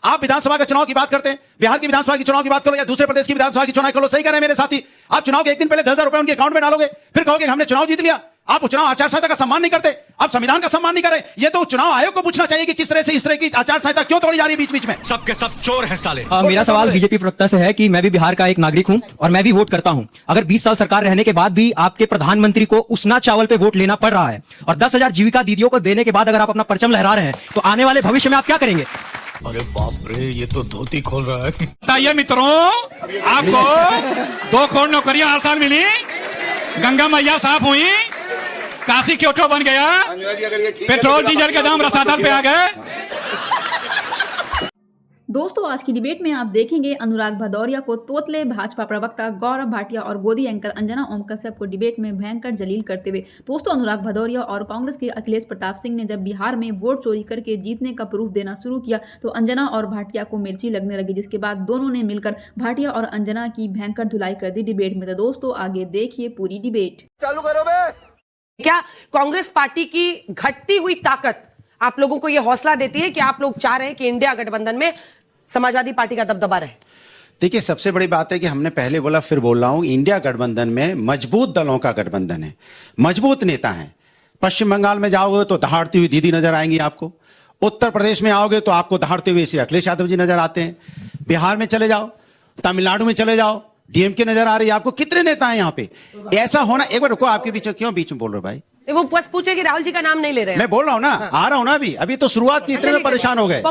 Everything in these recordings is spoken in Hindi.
आप विधानसभा के चुनाव की बात करते हैं, बिहार की विधानसभा की चुनाव की बात करो या दूसरे प्रदेश की विधानसभा की चुनाव करो, सही कह रहे हैं मेरे साथी। आप चुनाव के एक दिन पहले 10,000 रुपए उनके अकाउंट में डालोगे, फिर कहोगे हमने चुनाव जीत लिया। आप चुनाव आचार संहिता का सम्मान नहीं करते, आप संविधान का सम्मान नहीं कर रहे। ये तो चुनाव आयोग को पूछना चाहिए कि किस तरह से इस तरह की आचार संहिता क्यों तोड़ी जा रही है बीच बीच में। सबके सब चोर हैं साले। मेरा सवाल बीजेपी प्रवक्ता से है कि मैं भी बिहार का एक नागरिक हूं और मैं भी वोट करता हूं। अगर 20 साल सरकार रहने के बाद भी आपके प्रधानमंत्री को उसना चावल पे वोट लेना पड़ रहा है और 10,000 जीविका दीदियों को देने के बाद अगर आप अपना परचम लहरा रहे हैं, तो आने वाले भविष्य में आप क्या करेंगे? अरे बाप रे, ये तो धोती खोल रहा है। बताइए मित्रों, आपको 2 करोड़ नौकरियां हर साल मिली, गंगा मैया साफ हुई, काशी क्योटो बन गया, पेट्रोल डीजल के दाम रसातल पे आ गए। दोस्तों, आज की डिबेट में आप देखेंगे अनुराग भदौरिया को तोतले भाजपा प्रवक्ता गौरव भाटिया और गोदी एंकर अंजना ओम कश्यप को डिबेट में भयंकर जलील करते हुए। दोस्तों, अनुराग भदौरिया और कांग्रेस के अखिलेश प्रताप सिंह ने जब बिहार में वोट चोरी करके जीतने का प्रूफ देना शुरू किया तो अंजना और भाटिया को मिर्ची लगने लगी, जिसके बाद दोनों ने मिलकर भाटिया और अंजना की भयंकर धुलाई कर दी डिबेट में। तो दोस्तों, आगे देखिए पूरी डिबेट। चालू करो बे। क्या कांग्रेस पार्टी की घटती हुई ताकत आप लोगों को यह हौसला देती है कि आप लोग चाह रहे हैं कि इंडिया गठबंधन में समाजवादी पार्टी का दबदबा रहे? देखिए, सबसे बड़ी बात है कि हमने पहले बोला फिर बोल रहा हूं, इंडिया गठबंधन में मजबूत दलों का गठबंधन है, मजबूत नेता हैं। पश्चिम बंगाल में जाओगे तो दहाड़ती हुई दीदी नजर आएंगी आपको, उत्तर प्रदेश में आओगे तो आपको दहाड़ते हुए श्री अखिलेश यादव जी नजर आते हैं, बिहार में चले जाओ, तमिलनाडु में चले जाओ, डीएमके नजर आ रही है आपको। कितने नेता हैं यहाँ पे? ऐसा होना, एक बार रुको, आपके बीच में क्यों बीच में बोल रहे हो भाई? वो बस पूछे कि राहुल जी का नाम नहीं ले रहे हैं। मैं बोल रहा हूँ ना, आ रहा हूँ ना, अभी तो शुरुआत की, इतने में परेशान हो गए,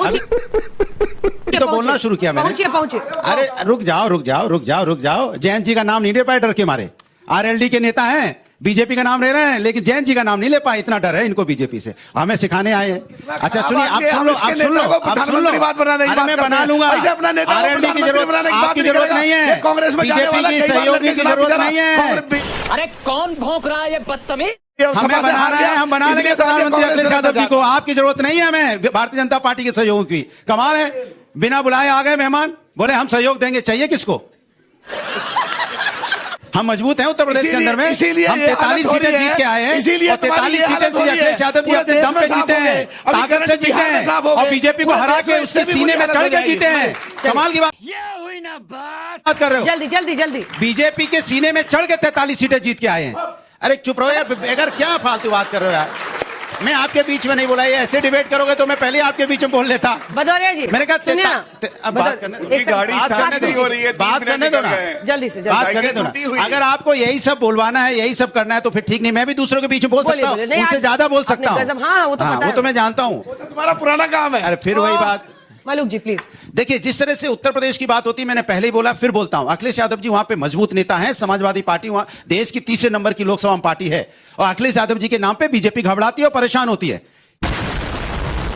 तो बोलना शुरू किया मैंने। पहुंचे। अरे रुक जाओ। जयंत जी का नाम नहीं ले पाए डर के मारे। आरएलडी के नेता हैं, बीजेपी का नाम ले रहे हैं, लेकिन जयंत जी का नाम नहीं ले पाए, इतना डर है इनको बीजेपी से। हमें सिखाने आए हैं। अच्छा सुनिए, आप सुन लो। अरे मैं बना लूंगा, आरएलडी की जरूरत, आपकी जरूरत नहीं है, बीजेपी की सहयोगी की जरूरत नहीं है। अरे कौन भौंक रहा है ये बदतमीज? हमें बना रहे हैं, हम बना लेंगे प्रधानमंत्री अखिलेश यादव जी को। आपकी जरूरत नहीं है हमें भारतीय जनता पार्टी के सहयोग की। कमाल है, बिना बुलाए आ गए मेहमान, बोले हम सहयोग देंगे। चाहिए किसको? हम मजबूत हैं उत्तर प्रदेश के अंदर में, हम 43 सीटें जीत के आए हैं और 43 सीटें श्री अखिलेश यादव जी अपने दम पे जीते हैं, ताकत से जीते हैं और बीजेपी को हरा के उसके सीने में चढ़ के जीते हैं। कमाल की बात हुई ना बात कर रहे हो। जल्दी बीजेपी के सीने में चढ़ के 43 सीटें जीत के आए हैं। अरे चुप रहो यार, बेगर क्या फालतू बात कर रहे हो यार। मैं आपके बीच में नहीं बोला, ये ऐसे डिबेट करोगे तो मैं पहले आपके बीच में बोल लेता। भदौरिया जी, मैंने कहा सुनिए ना, अब बात करने दो, बात करने दो ना, जल्दी से बात करने दो ना। अगर आपको यही सब बोलवाना है, यही सब करना है तो फिर ठीक नहीं, मैं भी दूसरों के बीच में बोल सकता हूँ, उनसे ज्यादा बोल सकता हूँ। वो तो मैं जानता हूँ, तुम्हारा पुराना काम है। अरे फिर वही बात। मालूक जी प्लीज देखिए, जिस तरह से उत्तर प्रदेश की बात होती है, मैंने पहले ही बोला फिर बोलता हूं, अखिलेश यादव जी वहां पे मजबूत नेता हैं। समाजवादी पार्टी वहां देश की 30 नंबर की लोकसभा पार्टी है और अखिलेश यादव जी के नाम पे बीजेपी घबराती है और परेशान होती है।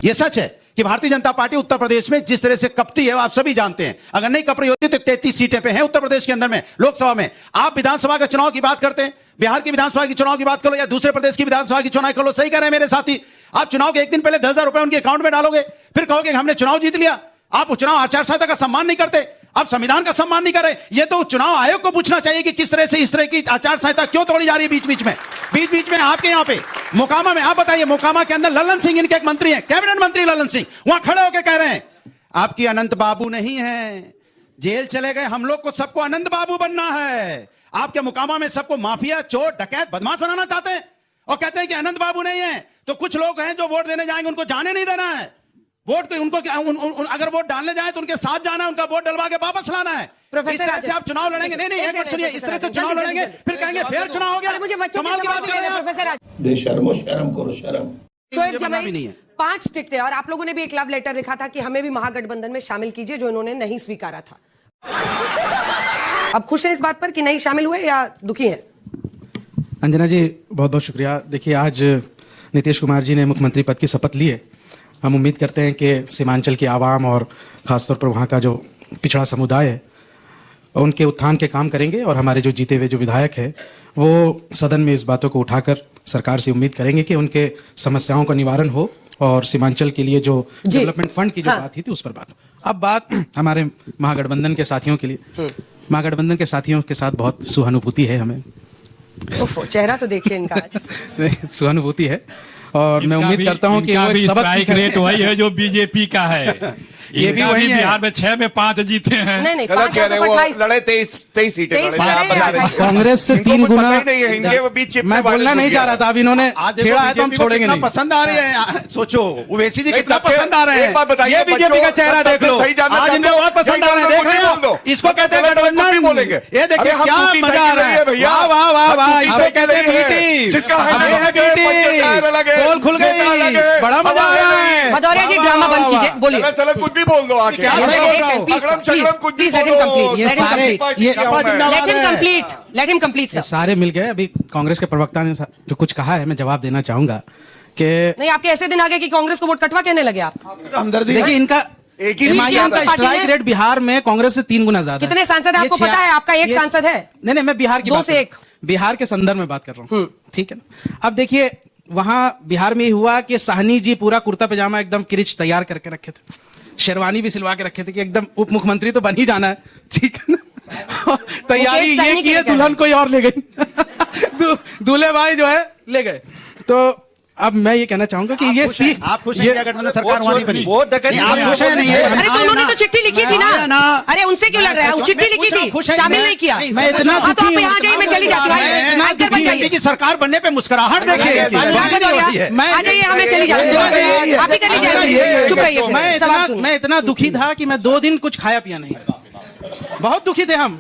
यह सच है कि भारतीय जनता पार्टी उत्तर प्रदेश में जिस तरह से कपती है, आप सभी जानते हैं। अगर नहीं कप रही होती तो 33 सीटें पे है उत्तर प्रदेश के अंदर में लोकसभा में। आप विधानसभा के चुनाव की बात करते हैं, बिहार की विधानसभा की चुनाव की बात करो या दूसरे प्रदेश की विधानसभा की चुनाव करो, सही कह रहे हैं मेरे साथी। आप चुनाव के एक दिन पहले 10,000 रुपए उनके अकाउंट में डालोगे, फिर कहोगे हमने चुनाव जीत लिया। आप चुनाव आचार संहिता का सम्मान नहीं करते, आप संविधान का सम्मान नहीं कर रहे। ये तो चुनाव आयोग को पूछना चाहिए कि किस तरह से इस तरह की आचार संहिता क्यों तोड़ी जा रही है बीच बीच में आपके यहाँ पे मोकामा में। आप बताइए, मोकामा के अंदर ललन सिंह इनके एक मंत्री हैं, कैबिनेट मंत्री ललन सिंह, वहां खड़े होकर कह रहे हैं आपकी अनंत बाबू नहीं है, जेल चले गए, हम लोग को सबको अनंत बाबू बनना है। आपके मोकामा में सबको माफिया, चोर, डकैत, बदमाश बनाना चाहते हैं और कहते हैं कि अनंत बाबू नहीं है। तो कुछ लोग हैं जो वोट देने जाएंगे, उनको जाने नहीं देना है। वोट को उनको अगर वोट डालने जाए तो उनके साथ जाना है, उनका वोट डलवा के वापस लाना है। इस तरह से आप चुनाव लड़ेंगे? नहीं, एक मिनट सुनिए, इस तरह से चुनाव लड़ेंगे फिर कहेंगे फिर चुनाव हो गया। कमाल की बात कर रहे हैं प्रोफेसर। शर्म करो, शर्म। शोएब जमाई 5 टिकट थे और आप लोगों ने भी एक लव लेटर लिखा था कि हमें भी महागठबंधन में शामिल कीजिए, जो इन्होंने नहीं स्वीकारा था। अब खुश हैं इस बात पर कि नहीं शामिल हुए या दुखी हैं? अंजना जी बहुत बहुत शुक्रिया। देखिए, आज नीतीश कुमार जी ने मुख्यमंत्री पद की शपथ ली है। हम उम्मीद करते हैं कि सीमांचल की आवाम और ख़ासतौर पर वहाँ का जो पिछड़ा समुदाय है उनके उत्थान के काम करेंगे और हमारे जो जीते हुए जो विधायक हैं वो सदन में इस बातों को उठाकर सरकार से उम्मीद करेंगे कि उनके समस्याओं का निवारण हो और सीमांचल के लिए जो डेवलपमेंट फंड की जो बात थी उस पर बात हो। अब बात हमारे महागठबंधन के साथियों के लिए, महागठबंधन के साथियों के साथ बहुत सुहानुभूति है हमें। चेहरा तो देखिए इनका आज। सुहानुभूति है और मैं उम्मीद करता हूं कि वो एक सबक स्ट्राइक सीखें। रेट वही है जो बीजेपी का है। ये भी इनका वही है। बिहार में 6 में 5 जीते हैं। नहीं नहीं, गलत 5 कह रहे और हो, 28 वो लड़े 23 सीटें 23 लड़े थे, आप बता रहे थे। कांग्रेस से इनको 3 कुछ गुना पता ही नहीं है, इनके बीच चिपने मैं वाले बोलना नहीं लोग चाह हैं। रहा था, अब इन्होंने आज देखो छेड़ा है तो हम बीजेपी को छोड़ेंगे कितना नहीं। पसंद आ रही है। सोचो ओवैसी जी नहीं, कितना तब फिर पसंद आ रहे हैं। एक बात बताइए, ये बीजेपी का बच्चों, चेहरा तब देख फिर लो, सही जानना आज चाहते इनको हो, बहुत पसंद आ रहे हैं। यही देख रहे बोल दो। हैं, इसको कहते हैं गलत कुछ भी गठबंधन। बोलेंगे। ये देखिए अरे हम क्या टूटी मजा आ साइकिल रहा नहीं है है भैया। वाह वाह वाह वाह, हम इसको टूटी कहते हैं साइकिल नहीं है। बीटी। जिसका है अब ये है अलग है, पंचे टायर अलग बीटी, है, पोल खुल नेता अलग गई, है, बड़ा मजा आ रहा है। भदौरिया जी, वाह, ड्रामा वाह, बंद वाह, कीजिए, वाह। बोलिए। गलत सलत कुछ भी बोल दो आके। क्या सही बोल रहा हूँ? अगरम शगरम कुछ भी प्लीज लेट बोल हिम दो। कंप्लीट, ये लेट हिम सारे- कंप्लीट, ये सपा जिंदाबाद लेट हिम है। कंप्लीट, लेट हिम कंप्लीट ये सर। सारे मिल गए। अभी कांग्रेस के प्रवक्ता ने जो कुछ कहा है मैं जवाब देना चाहूंगा कि नहीं, आपके ऐसे दिन आ गए कि कांग्रेस को वोट कटवा कहने लगे आप। हमदर्दी देखिए इनका एक ही एमआईएम सीट का की पार्टी स्ट्राइक है। रेट बिहार में कांग्रेस से 3 गुना ज्यादा है। कितने सांसद है ये आपको पता है? आपका एक ये- सांसद है। नहीं मैं बिहार की 2 बात से कर रहा 1 हूं। बिहार के संदर्भ में बात कर रहा हूँ, ठीक है ना। अब देखिए वहां बिहार में ये हुआ कि साहनी जी पूरा कुर्ता पैजामा एकदम किरिच तैयार करके रखे थे, शेरवानी भी सिलवा के रखे थे कि एकदम उप मुख्यमंत्री तो बन ही जाना है, ठीक है ना। तैयारी ये साहनी की है, के लिए दुल्हन कोई और ले गई। दूल्हे भाई जो है ले गए। तो अब मैं ये कहना चाहूंगा कि ये सीख, आप खुश हैं क्या गठबंधन सरकार वहां नहीं बनी? वो डकैती नहीं, आप नहीं खुश हैं नहीं है? अरे तो उन्होंने तो चिट्ठी लिखी थी आया ना। अरे उनसे क्यों लड़ रहे हैं? चिट्ठी लिखी थी, शामिल नहीं किया। मैं इतना हाँ, तो आप दुखी यहाँ जाइए, मैं चली जाती हूँ। इतना आकर बन दुखी जाइए। एमपी की सरकार बनने पे मुस्कुराहट देखिए। अनुराग भदौरिया, मैं- आ जाइए, हमें चली जाती हूँ। आप ही कर लीजिए, चुप रहिए फिर, सवाल सुनिए। मैं इतना दुखी था कि मैं 2 दिन कुछ खाया पिया नहीं। बहुत दुखी थे हम।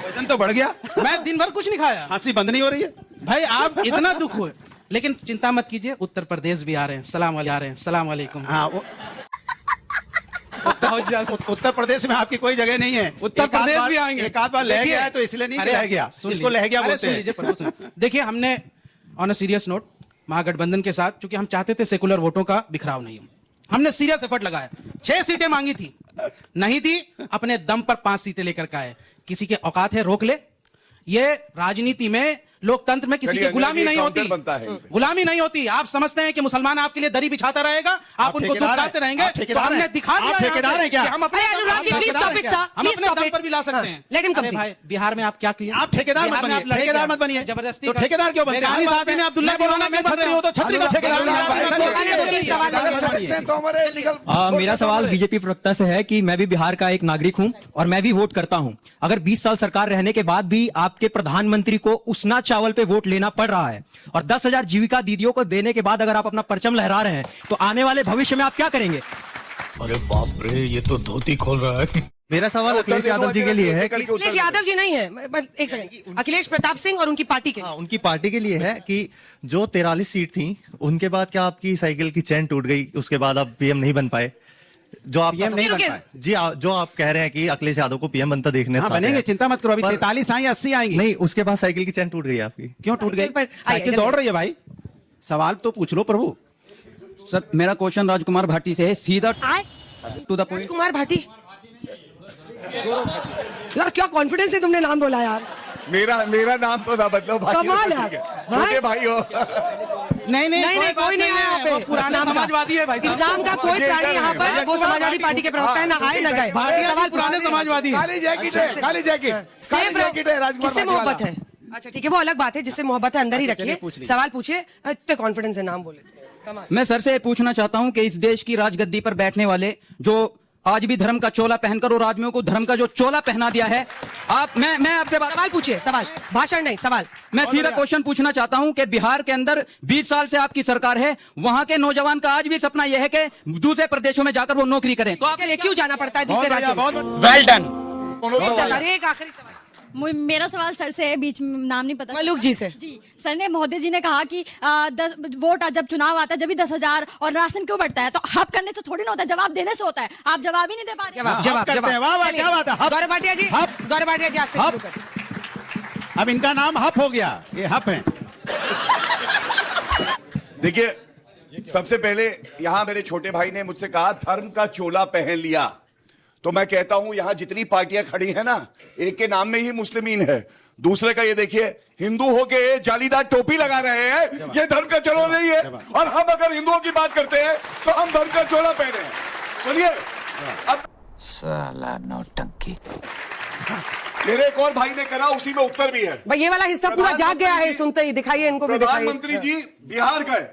वजन तो बढ़ गया, मैं दिन भर कुछ नहीं खाया। हंसी बंद नहीं हो रही है। भाई आप इतना दुख हुए, लेकिन चिंता मत कीजिए, उत्तर प्रदेश भी आ रहे हैं, सलाम वाले आ रहे हैं, सलाम वालेकुम। हाँ वो उत्तर प्रदेश में आपकी कोई जगह नहीं है। उत्तर प्रदेश भी आएंगे। एक आध बार लह देखिए- गया है तो इसलिए नहीं अरे लह गया, सुन इसको लीजिए। लह गया अरे बोलते सुन हैं। लीजिए, प्रभु सुन। देखिए हमने ऑन अ सीरियस नोट महागठबंधन के साथ, क्योंकि हम चाहते थे सेकुलर वोटों का बिखराव नहीं हो, हमने सीरियस एफर्ट लगाया। 6 सीटें मांगी थी, नहीं दी, अपने दम पर 5 सीटें लेकर का है। किसी के औकात है रोक ले। ये राजनीति में, लोकतंत्र में किसी चलिए, की गुलामी ये नहीं होती, काउंटर बनता है। गुलामी नहीं होती। आप समझते हैं कि मुसलमान आपके लिए दरी बिछाता रहेगा, आप उनको ठेकेदार दुखाते हैं? रहेंगे, आप तो ठेकेदार हमने हैं? दिखा आप दिया यहाँ ठेकेदार से हैं क्या? कि हम अपने अरे अनुराग जी, हम प्लीज स्टॉप इट सर, हम प्लीज अपने स्टॉप दम इट। पर भी ला सकते हैं। लेट हिम अरे कंप्लीट। भाई बिहार में आप क्या किए? आप ठेकेदार मत बिहार में बनिए, आप लड़े ठेकेदार क्या? मत बनिए। जबरदस्ती तो का- ठेकेदार क्यों बनते हैं? बेगानी हमारी शादी में अब्दुल्ला मैं बोलूंगा, मैं छतरी हूं तो छतरी का ठेकेदार बन जाता है। ऐसा नहीं मैंने 2 3 सवाल तो हमारे लीगल मेरा सवाल बीजेपी प्रवक्ता से है कि मैं भी बिहार का एक नागरिक हूं और मैं भी वोट करता हूं। अगर 20 साल सरकार रहने के बाद भी आपके प्रधानमंत्री को उसना चावल पे वोट लेना पड़ रहा है और 10,000 जीविका दीदियों को देने के बाद अगर आप अपना परचम लहरा रहे हैं, तो आने वाले भविष्य में आप क्या करेंगे? अरे बाप रे, ये तो धोती खोल रहा है। मेरा सवाल अखिलेश यादव जी के लिए है कि अखिलेश यादव जी नहीं है, एक सेकंड, अखिलेश प्रताप सिंह और उनकी पार्टी के। हाँ, उनकी पार्टी के लिए है कि जो 43 सीट थी उनके बाद क्या आपकी साइकिल की चेन टूट गई, उसके बाद आप पीएम नहीं बन पाए? जो आप पीएम नहीं बन पाए। जी जो आप कह रहे हैं कि अखिलेश यादव को पीएम बनता देखने हाँ चाहते बनेंगे, हैं। चिंता मत करो। अभी पर- 43 आई 80 आएंगी। नहीं, उसके बाद साइकिल की चेन टूट गई आपकी। क्यों टूट गई? पर- साइकिल दौड़ रही है भाई, सवाल तो पूछ लो प्रभु। सर मेरा क्वेश्चन राजकुमार भाटी से है, सीधा to the point. Kumar Bhati, यार क्या कॉन्फिडेंस है तुमने नाम बोला यार। मेरा नाम तो ना बदलो भाई, कमाल है। ठीक छोटे हाँ? भाई हो। नहीं नहीं कोई नहीं आया यहाँ वो पे। पुराने इस्लाम का- समाजवादी है भाई साहब। इस्लाम का कोई प्राणी यहाँ पर, वो समाजवादी पार्टी के प्रवक्ता है, ना आए ना गए। सवाल पुराने समाजवादी है। खाली जैकेट है, खाली जैकेट, सेफ खाली जैकेट है राजकुमार किससे भाटी मोहब्बत वाला। है? अच्छा ठीक है, वो अलग बात है, जिससे मोहब्बत है अंदर ही अच्छा, चलिए, रखिए। पूछ लीजिए। सवाल पूछिए, इतने कॉन्फिडेंस है, नाम बोले। कमाल। मैं सर से पूछना चाहता हूं कि इस देश की राजगद्दी पर बैठने वाले जो आज भी धर्म का चोला पहनकर और आदमियों को धर्म का जो चोला पहना दिया है, मैं आपसे सवाल पूछिए, सवाल, भाषण नहीं, सवाल। मैं सीधा क्वेश्चन पूछना चाहता हूं कि बिहार के अंदर 20 साल से आपकी सरकार है, वहां के नौजवान का आज भी सपना यह है कि दूसरे प्रदेशों में जाकर वो नौकरी करें, तो आप चलिए, क्यों जाना पड़ता है दूसरे बहुत बढ़िया, राज्यों में? बहुत वेल डन। एक सवाल, एक आखिरी सवाल मेरा सवाल सर से है, बीच में नाम नहीं पता। मलूक जी से। जी सर ने, मोदी जी ने कहा कि 10 वोट जब चुनाव आता है जब भी 10,000 और राशन क्यों बढ़ता है, तो हब करने से थोड़ी ना होता है, जवाब देने से होता है। आप जवाब ही नहीं दे पा रहे। जवाब हब जवाब करते हैं, वाह, वाह, चलिए, क्या बात है, हब। गौरव भाटिया जी, हब। गौरव भाटिया जी आपसे हब। शुरू करें। अब इनका नाम हप हो गया, ये हप है। देखिए सबसे पहले यहां मेरे छोटे भाई ने मुझसे कहा धर्म का चोला पहन लिया, तो मैं कहता हूं यहां जितनी पार्टियां खड़ी हैं ना, एक के नाम में ही मुस्लिमीन है, दूसरे का ये देखिए हिंदू होके जालीदार टोपी लगा रहे हैं, ये धर्म का चोला नहीं है। और हम अगर हिंदुओं की बात करते हैं तो हम धर्म का चोला पहने हैं। सुनिए अब साला नौटंकी। मेरे एक और भाई ने करा, उसी में उत्तर भी है। भाई ये वाला हिस्सा पूरा जाग गया है सुनते ही, दिखाइए इनको भी, दिखाइए। प्रधानमंत्री जी बिहार गए,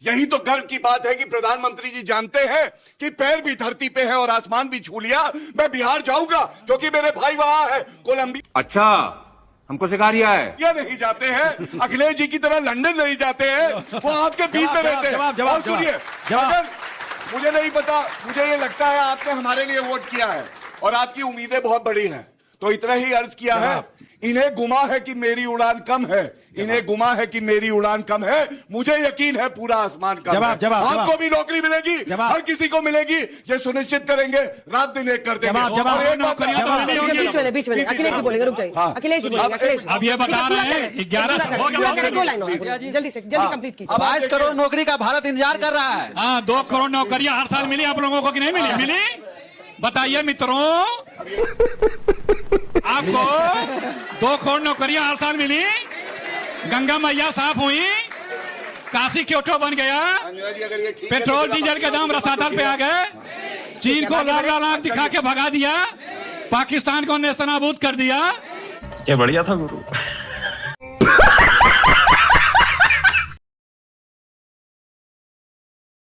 यही तो गर्व की बात है कि प्रधानमंत्री जी जानते हैं कि पैर भी धरती पे है और आसमान भी छू लिया, मैं बिहार जाऊंगा क्योंकि मेरे भाई वहां है कोलंबिया। अच्छा, हमको सिखा रिया है। या नहीं जाते हैं, अखिलेश जी की तरह लंदन नहीं जाते हैं, वो आपके बीच में रहते हैं। और सुनिए, अगर मुझे नहीं पता, मुझे ये लगता है आपने हमारे लिए वोट किया है और आपकी उम्मीदें बहुत बड़ी हैं, तो इतना ही अर्ज किया है, इन्हें गुमा है कि मेरी उड़ान कम है, इन्हें गुमा है कि मेरी उड़ान कम है, मुझे यकीन है पूरा आसमान कम है। आपको भी नौकरी मिलेगी, हर किसी को मिलेगी, ये सुनिश्चित करेंगे, रात दिन एक कर देंगे। बीच में अखिलेश जी बोलेंगे, रुक जाइए। अखिलेश जी बोलेंगे, अखिलेश अब ये बता रहे हैं 11 दो लाइन जल्दी से जल्दी कंप्लीट कीजिए। 22 करोड़ नौकरी का भारत इंतजार कर रहा है। हाँ, 2 करोड़ नौकरियां हर साल मिली आप लोगों को कि नहीं मिली? मिली? बताइए मित्रों, आपको 2 करोड़ नौकरियां हर साल मिली? गंगा मैया साफ हुई? काशी क्योटो बन गया? पेट्रोल डीजल के दाम रसातल पे आ गए? चीन को लाख लाख दिखा के भगा दिया? पाकिस्तान को नेस्तनाबूद कर दिया? क्या बढ़िया था गुरु।